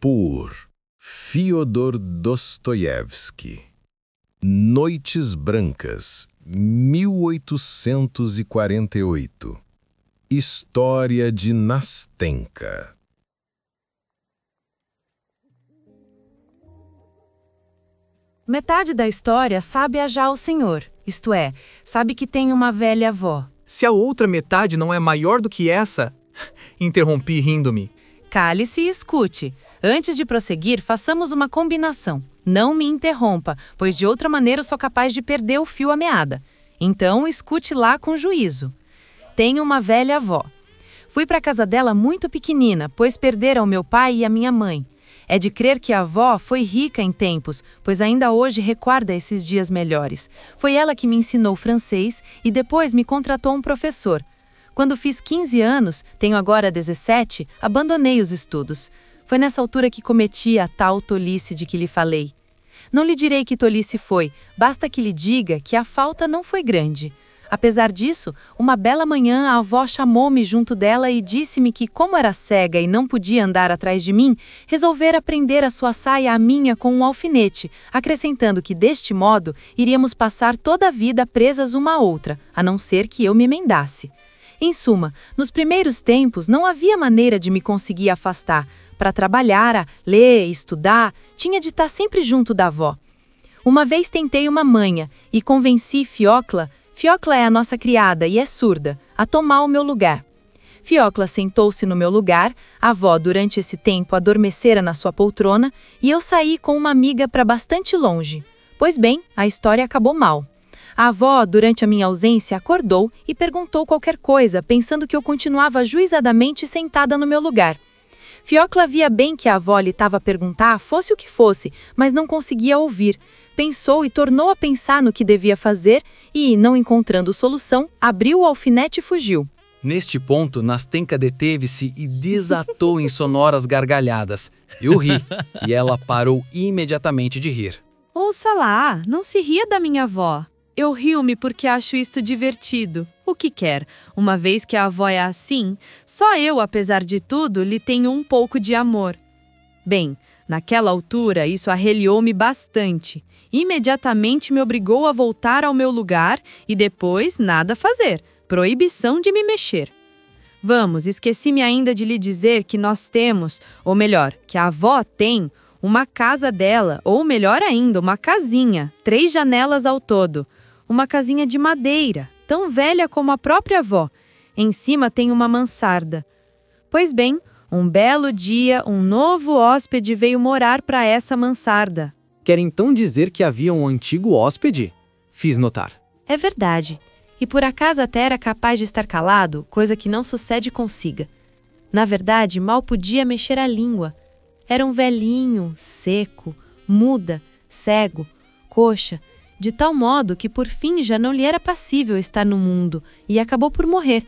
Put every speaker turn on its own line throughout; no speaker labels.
por Fyodor Dostoiévski. Noites Brancas, 1848. História de Nastenka.
Metade da história sabe-a já o senhor, isto é, sabe que tem uma velha avó.
Se a outra metade não é maior do que essa... Interrompi rindo-me.
Cale-se e escute. Antes de prosseguir, façamos uma combinação. Não me interrompa, pois de outra maneira eu sou capaz de perder o fio à meada. Então, escute lá com juízo. Tenho uma velha avó. Fui para a casa dela muito pequenina, pois perdera o meu pai e a minha mãe. É de crer que a avó foi rica em tempos, pois ainda hoje recorda esses dias melhores. Foi ela que me ensinou francês e depois me contratou um professor. Quando fiz 15 anos, tenho agora 17, abandonei os estudos. Foi nessa altura que cometi a tal tolice de que lhe falei. Não lhe direi que tolice foi, basta que lhe diga que a falta não foi grande. Apesar disso, uma bela manhã a avó chamou-me junto dela e disse-me que, como era cega e não podia andar atrás de mim, resolvera prender a sua saia à minha com um alfinete, acrescentando que, deste modo, iríamos passar toda a vida presas uma à outra, a não ser que eu me emendasse. Em suma, nos primeiros tempos não havia maneira de me conseguir afastar. Para trabalhar, ler, estudar, tinha de estar sempre junto da avó. Uma vez tentei uma manha e convenci Fiocla é a nossa criada e é surda, a tomar o meu lugar. Fiocla sentou-se no meu lugar, a avó durante esse tempo adormecera na sua poltrona e eu saí com uma amiga para bastante longe. Pois bem, a história acabou mal. A avó, durante a minha ausência, acordou e perguntou qualquer coisa, pensando que eu continuava ajuizadamente sentada no meu lugar. Fiocla via bem que a avó lhe estava a perguntar, fosse o que fosse, mas não conseguia ouvir. Pensou e tornou a pensar no que devia fazer e, não encontrando solução, abriu o alfinete e fugiu.
Neste ponto, Nastenka deteve-se e desatou em sonoras gargalhadas. Eu ri, e ela parou imediatamente de rir.
Ouça lá, não se ria da minha avó. Eu rio-me porque acho isto divertido. O que quer? Uma vez que a avó é assim, só eu, apesar de tudo, lhe tenho um pouco de amor. Bem, naquela altura, isso arreliou-me bastante. Imediatamente me obrigou a voltar ao meu lugar e depois nada a fazer. Proibição de me mexer. Vamos, esqueci-me ainda de lhe dizer que nós temos, ou melhor, que a avó tem, uma casa dela, ou melhor ainda, uma casinha, 3 janelas ao todo. Uma casinha de madeira, tão velha como a própria avó. Em cima tem uma mansarda. Pois bem, um belo dia, um novo hóspede veio morar para essa mansarda.
Quer então dizer que havia um antigo hóspede? Fiz notar.
É verdade. E por acaso até era capaz de estar calado, coisa que não sucede consiga. Na verdade, mal podia mexer a língua. Era um velhinho, seco, muda, cego, coxa, de tal modo que por fim já não lhe era passível estar no mundo e acabou por morrer.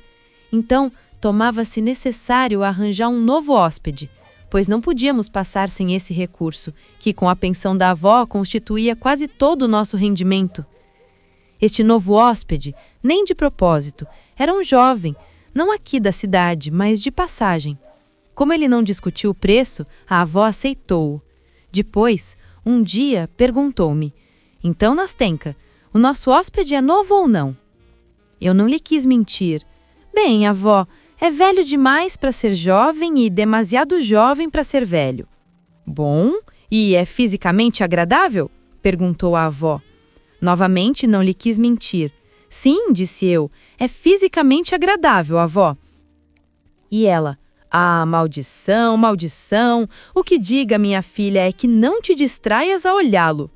Então, tomava-se necessário arranjar um novo hóspede, pois não podíamos passar sem esse recurso, que com a pensão da avó constituía quase todo o nosso rendimento. Este novo hóspede, nem de propósito, era um jovem, não aqui da cidade, mas de passagem. Como ele não discutiu o preço, a avó aceitou-o. Depois, um dia, perguntou-me: então, Nastenka, o nosso hóspede é novo ou não? Eu não lhe quis mentir. Bem, avó, é velho demais para ser jovem e demasiado jovem para ser velho. Bom, e é fisicamente agradável? Perguntou a avó. Novamente, não lhe quis mentir. Sim, disse eu, é fisicamente agradável, avó. E ela: ah, maldição, maldição, o que diga, minha filha, é que não te distraias a olhá-lo.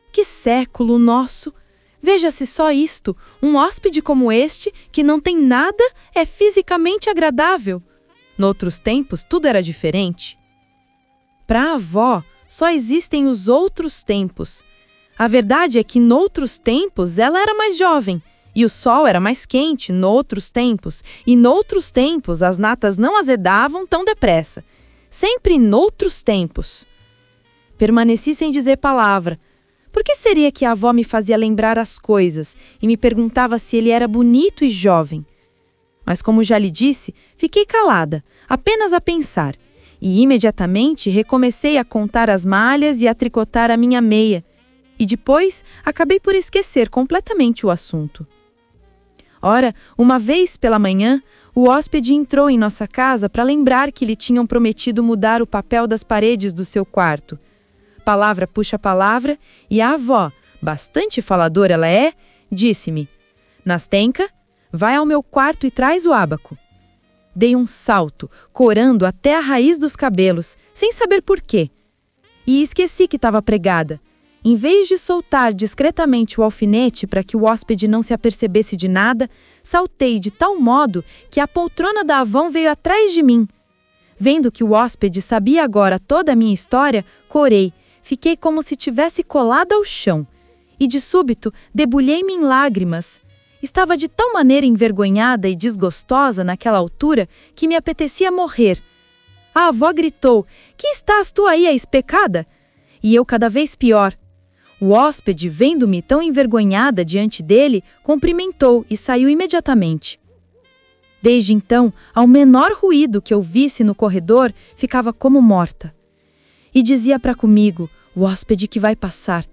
Que século nosso! Veja-se só isto, um hóspede como este, que não tem nada, é fisicamente agradável. Noutros tempos, tudo era diferente. Para a avó, só existem os outros tempos. A verdade é que, noutros tempos, ela era mais jovem, e o sol era mais quente, noutros tempos, e noutros tempos as natas não azedavam tão depressa. Sempre noutros tempos. Permaneci sem dizer palavra. Por que seria que a avó me fazia lembrar as coisas e me perguntava se ele era bonito e jovem? Mas como já lhe disse, fiquei calada, apenas a pensar.
e imediatamente recomecei a contar as malhas e a tricotar a minha meia, e depois acabei por esquecer completamente o assunto. Ora, uma vez pela manhã, o hóspede entrou em nossa casa para lembrar que lhe tinham prometido mudar o papel das paredes do seu quarto. Palavra puxa palavra, e a avó, bastante faladora ela é, disse-me: Nastenka, vai ao meu quarto e traz o ábaco. Dei um salto, corando até a raiz dos cabelos, sem saber por quê. E esqueci que estava pregada. Em vez de soltar discretamente o alfinete para que o hóspede não se apercebesse de nada, saltei de tal modo que a poltrona da avó veio atrás de mim. Vendo que o hóspede sabia agora toda a minha história, corei, fiquei como se tivesse colada ao chão. E de súbito debulhei-me em lágrimas. Estava de tal maneira envergonhada e desgostosa naquela altura que me apetecia morrer. A avó gritou: Que estás tu aí a especada? E eu cada vez pior. O hóspede, vendo-me tão envergonhada diante dele, cumprimentou e saiu imediatamente. Desde então, ao menor ruído que eu visse no corredor, ficava como morta. E dizia para comigo: o hóspede que vai passar.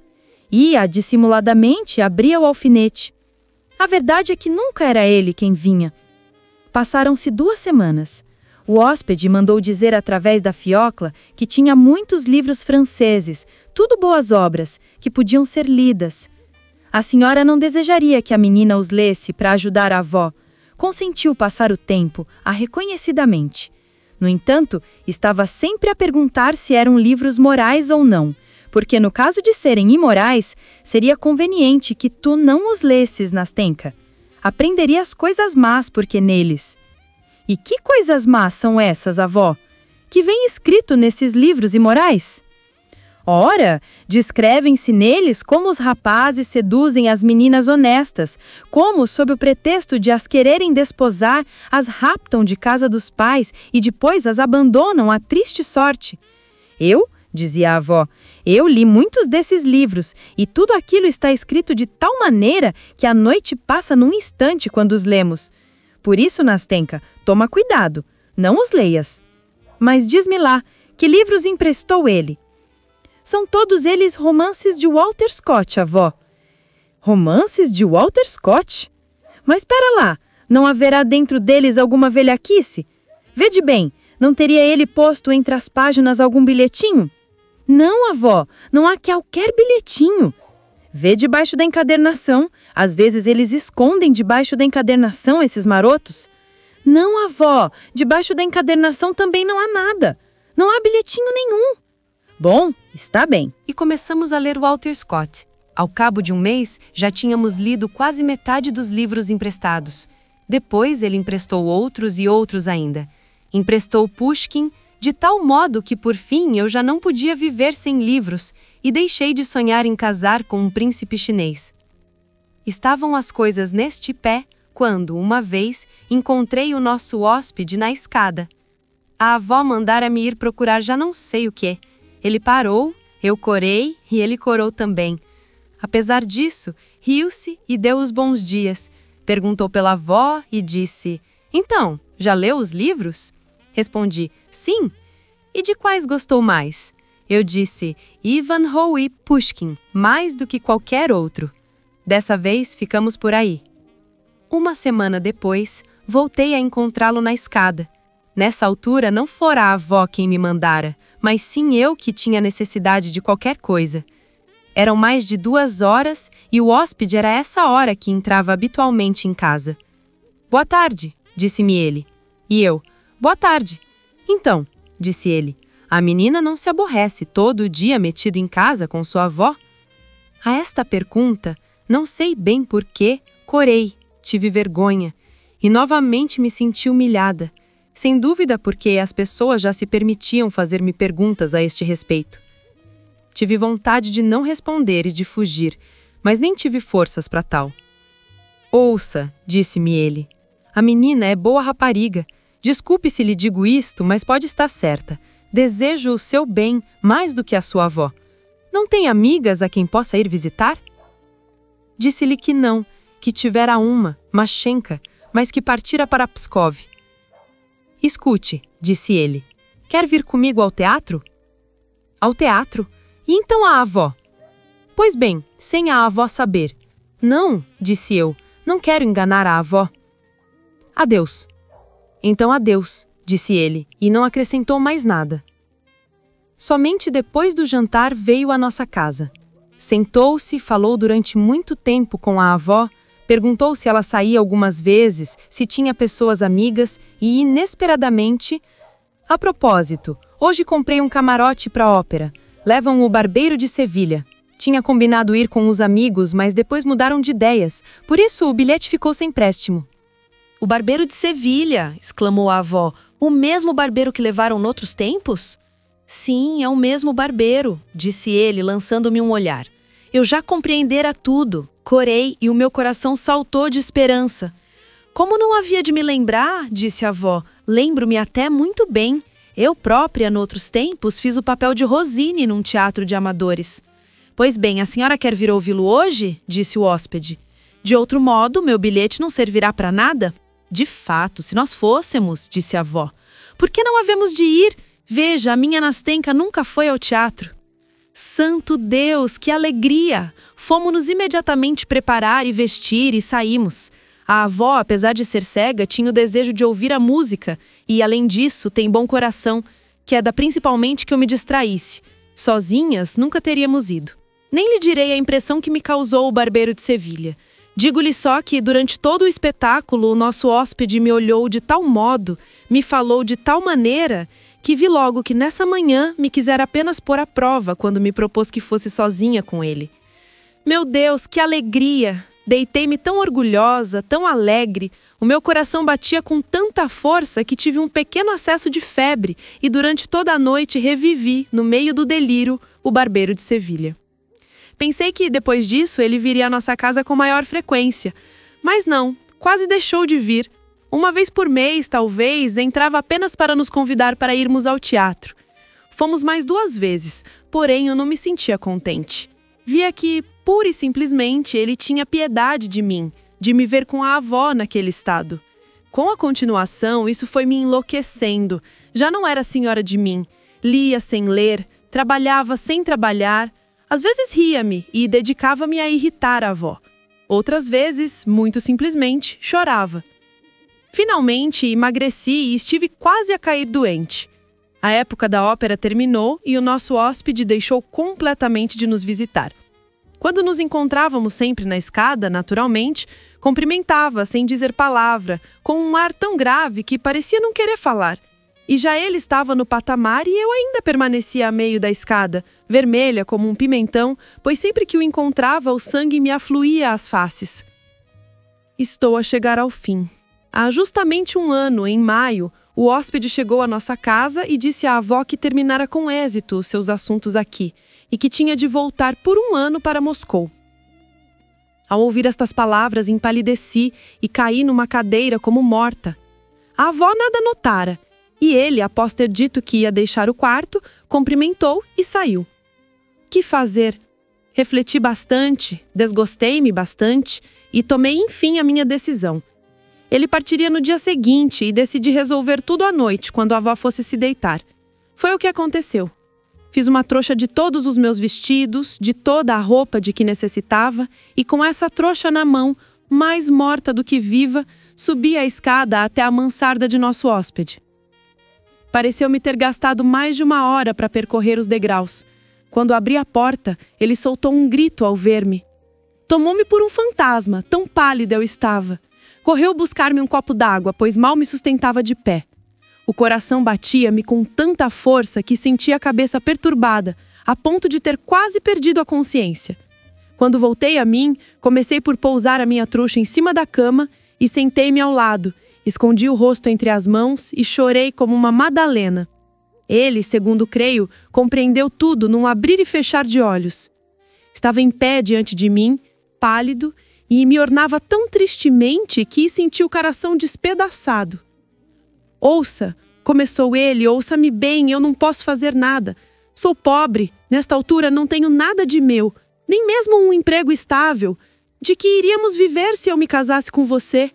Ia, dissimuladamente, abria o alfinete. A verdade é que nunca era ele quem vinha. Passaram-se 2 semanas. O hóspede mandou dizer através da fiocla que tinha muitos livros franceses, tudo boas obras, que podiam ser lidas. A senhora não desejaria que a menina os lesse para ajudar a avó. Consentiu passar o tempo, reconhecidamente. No entanto, estava sempre a perguntar se eram livros morais ou não, porque no caso de serem imorais, seria conveniente que tu não os lesses, Nastenka. Aprenderias coisas más porque neles. E que coisas más são essas, avó? Que vem escrito nesses livros imorais? Ora, descrevem-se neles como os rapazes seduzem as meninas honestas, como, sob o pretexto de as quererem desposar, as raptam de casa dos pais e depois as abandonam à triste sorte. Dizia a avó, eu li muitos desses livros e tudo aquilo está escrito de tal maneira que a noite passa num instante quando os lemos. Por isso, Nastenka, toma cuidado, não os leias. Mas diz-me lá, que livros emprestou ele? São todos eles romances de Walter Scott, avó. Romances de Walter Scott? Mas espera lá, não haverá dentro deles alguma velhaquice? Vede bem, não teria ele posto entre as páginas algum bilhetinho? Não, avó, não há qualquer bilhetinho. Vê debaixo da encadernação, às vezes eles escondem debaixo da encadernação esses marotos. Não, avó, debaixo da encadernação também não há nada. Não há bilhetinho nenhum. Bom, está bem.
E começamos a ler Walter Scott. Ao cabo de um mês, já tínhamos lido quase metade dos livros emprestados. Depois ele emprestou outros e outros ainda. Emprestou Pushkin, de tal modo que por fim eu já não podia viver sem livros e deixei de sonhar em casar com um príncipe chinês. Estavam as coisas neste pé quando, uma vez, encontrei o nosso hóspede na escada. A avó mandara-me ir procurar já não sei o quê. Ele parou, eu corei e ele corou também. Apesar disso, riu-se e deu os bons dias. Perguntou pela avó e disse: Então, já leu os livros? Respondi: Sim. E de quais gostou mais? Eu disse: Ivan Pushkin, mais do que qualquer outro. Dessa vez ficamos por aí. Uma semana depois, voltei a encontrá-lo na escada. Nessa altura não fora a avó quem me mandara, mas sim eu que tinha necessidade de qualquer coisa. Eram mais de 2 horas e o hóspede era essa hora que entrava habitualmente em casa. Boa tarde, disse-me ele. E eu: Boa tarde. Então, disse ele, a menina não se aborrece todo o dia metido em casa com sua avó? A esta pergunta, não sei bem por quê, corei, tive vergonha e novamente me senti humilhada, sem dúvida porque as pessoas já se permitiam fazer-me perguntas a este respeito. Tive vontade de não responder e de fugir, mas nem tive forças para tal. Ouça, disse-me ele, a menina é boa rapariga. Desculpe se lhe digo isto, mas pode estar certa. Desejo o seu bem mais do que a sua avó. Não tem amigas a quem possa ir visitar? Disse-lhe que não, que tivera uma, Mashenka, mas que partira para Pskov. Escute, disse ele.
quer vir comigo ao teatro? Ao teatro? E então a avó? Pois bem, sem a avó saber. Não, disse eu, não quero enganar a avó. Adeus. Então adeus, disse ele, e não acrescentou mais nada. Somente depois do jantar veio à nossa casa. Sentou-se, falou durante muito tempo com a avó, perguntou se ela saía algumas vezes, se tinha pessoas amigas e, inesperadamente... A propósito, hoje comprei um camarote para a ópera. Levam o Barbeiro de Sevilha. Tinha combinado ir com os amigos, mas depois mudaram de ideias. Por isso, o bilhete ficou sem empréstimo.
O Barbeiro de Sevilha, exclamou a avó. O mesmo barbeiro que levaram noutros tempos? Sim, é o mesmo barbeiro, disse ele, lançando-me um olhar. Eu já compreendera tudo, corei e o meu coração saltou de esperança. Como não havia de me lembrar, disse a avó, lembro-me até muito bem. Eu própria, noutros tempos, fiz o papel de Rosine num teatro de amadores. Pois bem, a senhora quer vir ouvi-lo hoje? Disse o hóspede. De outro modo, meu bilhete não servirá para nada? De fato, se nós fôssemos, disse a avó. Por que não havemos de ir? Veja, a minha Nastenka nunca foi ao teatro. Santo Deus, que alegria! Fomos-nos imediatamente preparar e vestir e saímos. A avó, apesar de ser cega, tinha o desejo de ouvir a música e, além disso, tem bom coração, queda principalmente que eu me distraísse. Sozinhas, nunca teríamos ido. Nem lhe direi a impressão que me causou o Barbeiro de Sevilha. Digo-lhe só que, durante todo o espetáculo, o nosso hóspede me olhou de tal modo, me falou de tal maneira, que vi logo que nessa manhã me quisera apenas pôr à prova quando me propôs que fosse sozinha com ele. Meu Deus, que alegria! Deitei-me tão orgulhosa, tão alegre, o meu coração batia com tanta força que tive um pequeno acesso de febre e durante toda a noite revivi, no meio do delírio, o Barbeiro de Sevilha. Pensei que, depois disso, ele viria à nossa casa com maior frequência. Mas não, quase deixou de vir. Uma vez por mês, talvez, entrava apenas para nos convidar para irmos ao teatro. Fomos mais 2 vezes, porém eu não me sentia contente. Via que, pura e simplesmente, ele tinha piedade de mim, de me ver com a avó naquele estado. Com a continuação, isso foi me enlouquecendo. Já não era senhora de mim. Lia sem ler, trabalhava sem trabalhar. Às vezes ria-me e dedicava-me a irritar a avó. Outras vezes, muito simplesmente, chorava. Finalmente, emagreci e estive quase a cair doente. A época da ópera terminou e o nosso hóspede deixou completamente de nos visitar. Quando nos encontrávamos sempre na escada, naturalmente, cumprimentava sem dizer palavra, com um ar tão grave que parecia não querer falar. E já ele estava no patamar e eu ainda permanecia a meio da escada, vermelha como um pimentão, pois sempre que o encontrava o sangue me afluía às faces. Estou a chegar ao fim. Há justamente 1 ano, em maio, o hóspede chegou à nossa casa e disse à avó que terminara com êxito os seus assuntos aqui e que tinha de voltar por 1 ano para Moscou. Ao ouvir estas palavras, empalideci e caí numa cadeira como morta. A avó nada notara. E ele, após ter dito que ia deixar o quarto, cumprimentou e saiu. Que fazer? Refleti bastante, desgostei-me bastante e tomei enfim a minha decisão. Ele partiria no dia seguinte e decidi resolver tudo à noite, quando a avó fosse se deitar. Foi o que aconteceu. Fiz uma trouxa de todos os meus vestidos, de toda a roupa de que necessitava e com essa trouxa na mão, mais morta do que viva, subi a escada até a mansarda de nosso hóspede. Pareceu-me ter gastado mais de 1 hora para percorrer os degraus. Quando abri a porta, ele soltou um grito ao ver-me. Tomou-me por um fantasma, tão pálida eu estava. Correu buscar-me um copo d'água, pois mal me sustentava de pé. O coração batia-me com tanta força que sentia a cabeça perturbada, a ponto de ter quase perdido a consciência. Quando voltei a mim, comecei por pousar a minha trouxa em cima da cama e sentei-me ao lado. Escondi o rosto entre as mãos e chorei como uma Madalena. Ele, segundo creio, compreendeu tudo num abrir e fechar de olhos. Estava em pé diante de mim, pálido, e me ornava tão tristemente que senti o coração despedaçado. Ouça, começou ele, ouça-me bem, eu não posso fazer nada. Sou pobre, nesta altura não tenho nada de meu, nem mesmo um emprego estável. De que iríamos viver se eu me casasse com você?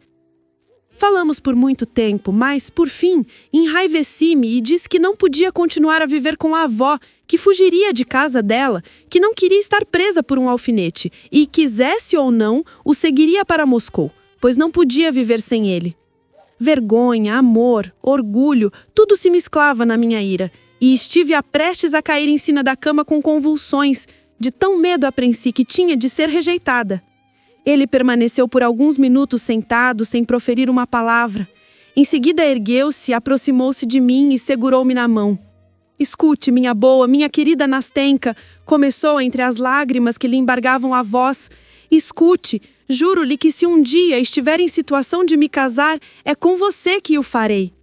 Falamos por muito tempo, mas, por fim, enraiveci-me e disse que não podia continuar a viver com a avó, que fugiria de casa dela, que não queria estar presa por um alfinete e, quisesse ou não, o seguiria para Moscou, pois não podia viver sem ele. Vergonha, amor, orgulho, tudo se mesclava na minha ira, e estive prestes a cair em cima da cama com convulsões, de tão medo aprensi que tinha de ser rejeitada. Ele permaneceu por alguns minutos sentado, sem proferir uma palavra. Em seguida ergueu-se, aproximou-se de mim e segurou-me na mão. Escute, minha boa, minha querida Nastenka, começou entre as lágrimas que lhe embargavam a voz. Escute, juro-lhe que se um dia estiver em situação de me casar, é com você que o farei.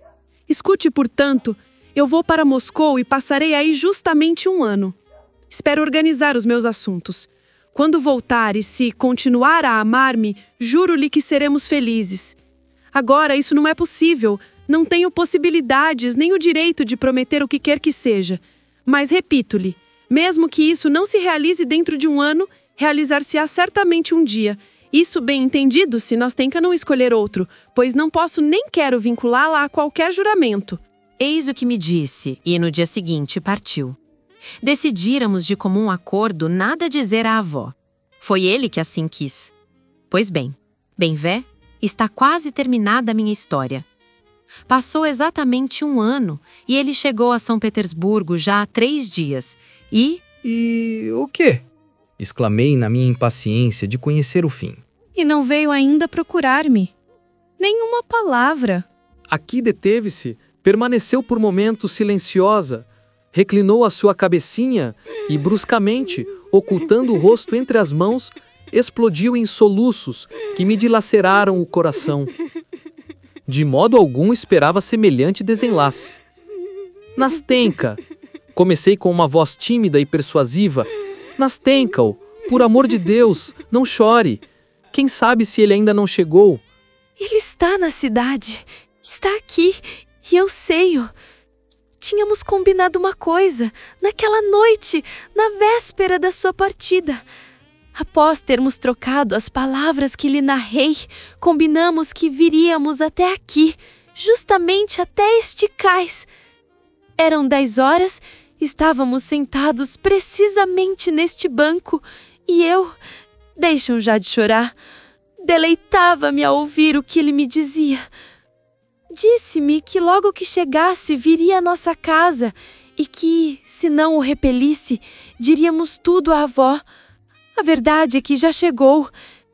Escute, portanto, eu vou para Moscou e passarei aí justamente 1 ano. Espero organizar os meus assuntos. Quando voltar e se continuar a amar-me, juro-lhe que seremos felizes. Agora isso não é possível. Não tenho possibilidades nem o direito de prometer o que quer que seja. Mas repito-lhe, mesmo que isso não se realize dentro de 1 ano, realizar-se-á certamente um dia. Isso bem entendido se Nastenka não escolher outro, pois não posso nem quero vinculá-la a qualquer juramento.
Eis o que me disse, e no dia seguinte partiu. Decidíramos de comum acordo nada dizer à avó. Foi ele que assim quis. Pois bem, bem vé, está quase terminada a minha história. Passou exatamente 1 ano e ele chegou a São Petersburgo já há 3 dias
E o quê? Exclamei na minha impaciência de conhecer o fim.
E não veio ainda procurar-me. Nenhuma palavra.
Aqui deteve-se, permaneceu por momentos silenciosa, reclinou a sua cabecinha e, bruscamente, ocultando o rosto entre as mãos, explodiu em soluços que me dilaceraram o coração. De modo algum esperava semelhante desenlace. Nastenka! Comecei com uma voz tímida e persuasiva. Nastenka, por amor de Deus, não chore. Quem sabe se ele ainda não chegou?
Ele está na cidade. Está aqui. E eu sei-o. Tínhamos combinado uma coisa, naquela noite, na véspera da sua partida. Após termos trocado as palavras que lhe narrei, combinamos que viríamos até aqui, justamente até este cais. Eram 10 horas, estávamos sentados precisamente neste banco, e eu, deixam já de chorar, deleitava-me a ouvir o que ele me dizia. Disse-me que logo que chegasse viria à nossa casa e que, se não o repelisse, diríamos tudo à avó. A verdade é que já chegou,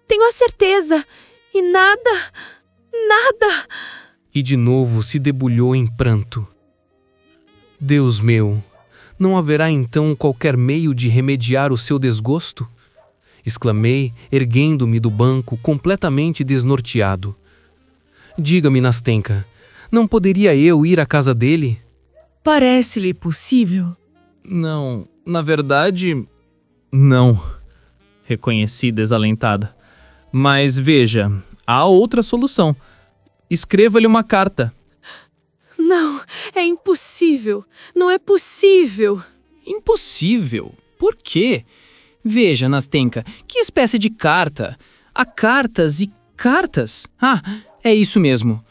tenho a certeza, e nada.
E de novo se debulhou em pranto. Deus meu, não haverá então qualquer meio de remediar o seu desgosto? Exclamei, erguendo-me do banco, completamente desnorteado. Diga-me, Nastenka, não poderia eu ir à casa dele?
Parece-lhe possível?
Não, na verdade, não. Reconheci desalentada. Mas veja, há outra solução. Escreva-lhe uma carta.
Não, é impossível. Não é possível.
Impossível? Por quê? Veja, Nastenka, que espécie de carta? Há cartas e cartas. Ah, é isso mesmo.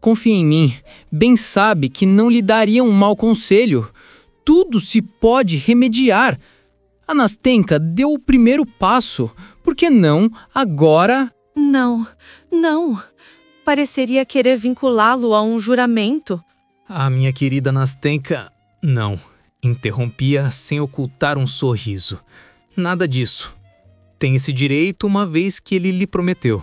Confie em mim, bem sabe que não lhe daria um mau conselho. Tudo se pode remediar. A Nastenka deu o primeiro passo. Por que não agora?
Não. Pareceria querer vinculá-lo a um juramento.
Ah, minha querida Nastenka, não. Interrompia sem ocultar um sorriso. Nada disso. Tem esse direito uma vez que ele lhe prometeu.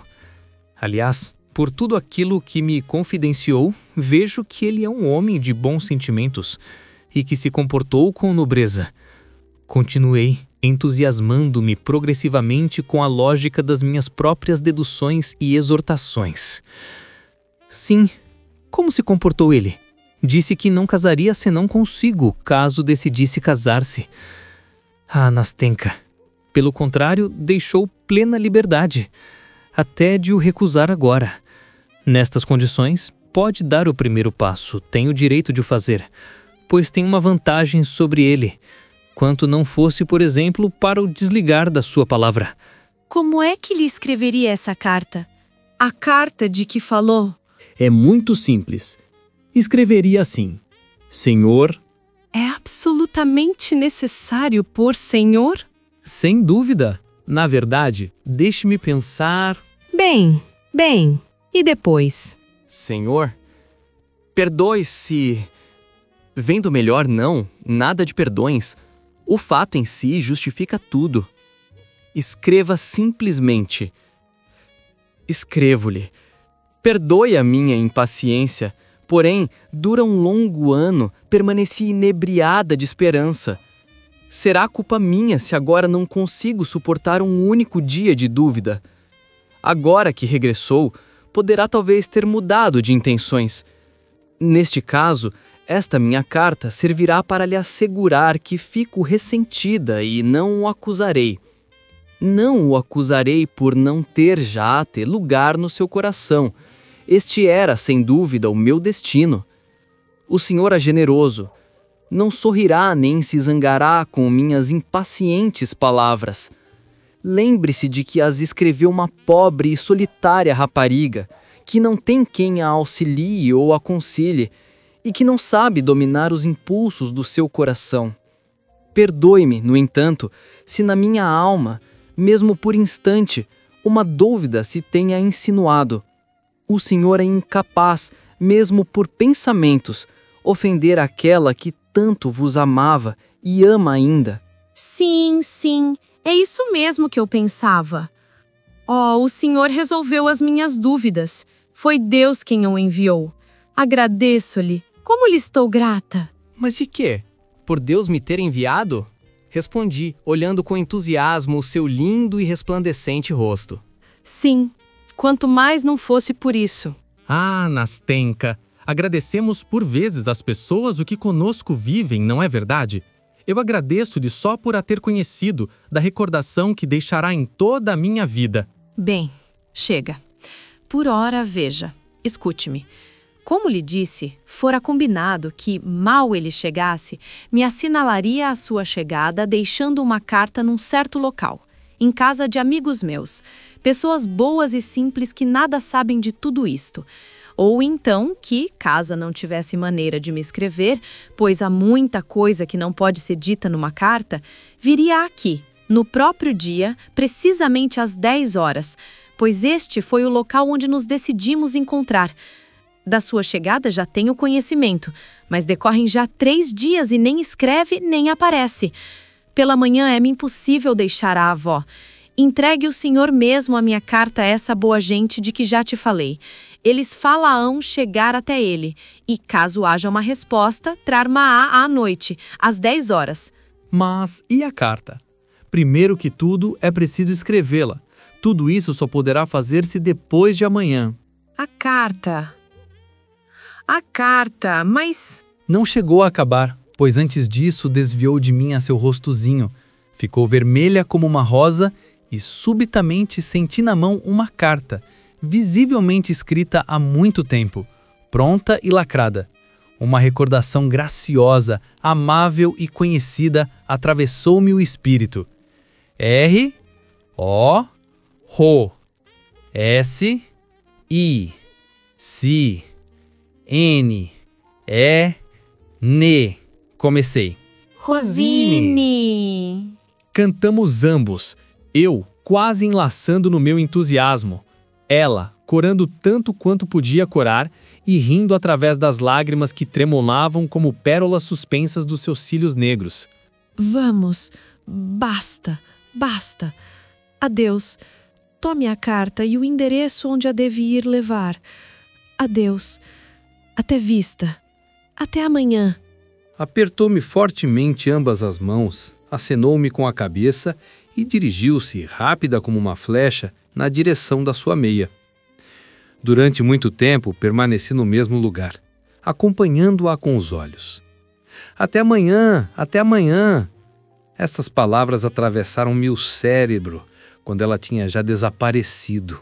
Aliás, por tudo aquilo que me confidenciou, vejo que ele é um homem de bons sentimentos e que se comportou com nobreza. Continuei, entusiasmando-me progressivamente com a lógica das minhas próprias deduções e exortações. Sim, como se comportou ele? Disse que não casaria senão consigo, caso decidisse casar-se. Ah, Nastenka, pelo contrário, deixou plena liberdade, até de o recusar agora. Nestas condições, pode dar o primeiro passo, tem o direito de o fazer, pois tem uma vantagem sobre ele, quanto não fosse, por exemplo, para o desligar da sua palavra.
Como é que lhe escreveria essa carta? A carta de que falou?
É muito simples. Escreveria assim: Senhor.
É absolutamente necessário pôr Senhor?
Sem dúvida. Na verdade, deixe-me pensar.
Bem, e depois?
Senhor, perdoe se... Vendo melhor, não, nada de perdões. O fato em si justifica tudo. Escreva simplesmente. Escrevo-lhe. Perdoe a minha impaciência, porém, dura um longo ano, permaneci inebriada de esperança. Será culpa minha se agora não consigo suportar um único dia de dúvida? Agora que regressou, poderá talvez ter mudado de intenções. Neste caso, esta minha carta servirá para lhe assegurar que fico ressentida e não o acusarei. Não o acusarei por não ter lugar no seu coração. Este era, sem dúvida, o meu destino. O Senhor é generoso. Não sorrirá nem se zangará com minhas impacientes palavras. Lembre-se de que as escreveu uma pobre e solitária rapariga, que não tem quem a auxilie ou aconselhe, e que não sabe dominar os impulsos do seu coração. Perdoe-me, no entanto, se na minha alma, mesmo por instante, uma dúvida se tenha insinuado. O Senhor é incapaz, mesmo por pensamentos, ofender aquela que tanto vos amava e ama ainda.
Sim, é isso mesmo que eu pensava. O Senhor resolveu as minhas dúvidas. Foi Deus quem o enviou. Agradeço-lhe. Como lhe estou grata.
Mas de quê? Por Deus me ter enviado? Respondi, olhando com entusiasmo o seu lindo e resplandecente rosto.
Sim, quanto mais não fosse por isso.
Ah, Nastenka, agradecemos por vezes às pessoas o que conosco vivem, não é verdade? Eu agradeço-lhe só por a ter conhecido, da recordação que deixará em toda a minha vida.
Bem, chega. Por ora, veja, escute-me. Como lhe disse, fora combinado que, mal ele chegasse, me assinalaria a sua chegada deixando uma carta num certo local, em casa de amigos meus, pessoas boas e simples que nada sabem de tudo isto. Ou então que, caso não tivesse maneira de me escrever, pois há muita coisa que não pode ser dita numa carta, viria aqui, no próprio dia, precisamente às 10 horas, pois este foi o local onde nos decidimos encontrar. Da sua chegada já tenho conhecimento, mas decorrem já 3 dias e nem escreve nem aparece. Pela manhã é-me impossível deixar a avó. Entregue o senhor mesmo a minha carta a essa boa gente de que já te falei. Eles falaão chegar até ele, e caso haja uma resposta, trar-ma-á à noite, às 10 horas.
Mas e a carta? Primeiro que tudo, é preciso escrevê-la. Tudo isso só poderá fazer-se depois de amanhã.
A carta, mas...
Não chegou a acabar, pois antes disso desviou de mim a seu rostozinho. Ficou vermelha como uma rosa e subitamente senti na mão uma carta, visivelmente escrita há muito tempo, pronta e lacrada. Uma recordação graciosa, amável e conhecida atravessou-me o espírito. R, O, Rô, S, I, Si, N, E, N. Comecei.
Rosine!
Cantamos ambos, eu quase enlaçando no meu entusiasmo, ela corando tanto quanto podia corar e rindo através das lágrimas que tremulavam como pérolas suspensas dos seus cílios negros.
Vamos, basta. Adeus. Tome a carta e o endereço onde a deve ir levar. Adeus. Até vista. Até amanhã.
Apertou-me fortemente ambas as mãos, acenou-me com a cabeça e dirigiu-se, rápida como uma flecha, na direção da sua meia. Durante muito tempo permaneci no mesmo lugar, acompanhando-a com os olhos. Até amanhã, até amanhã! Essas palavras atravessaram-me o cérebro, quando ela tinha já desaparecido.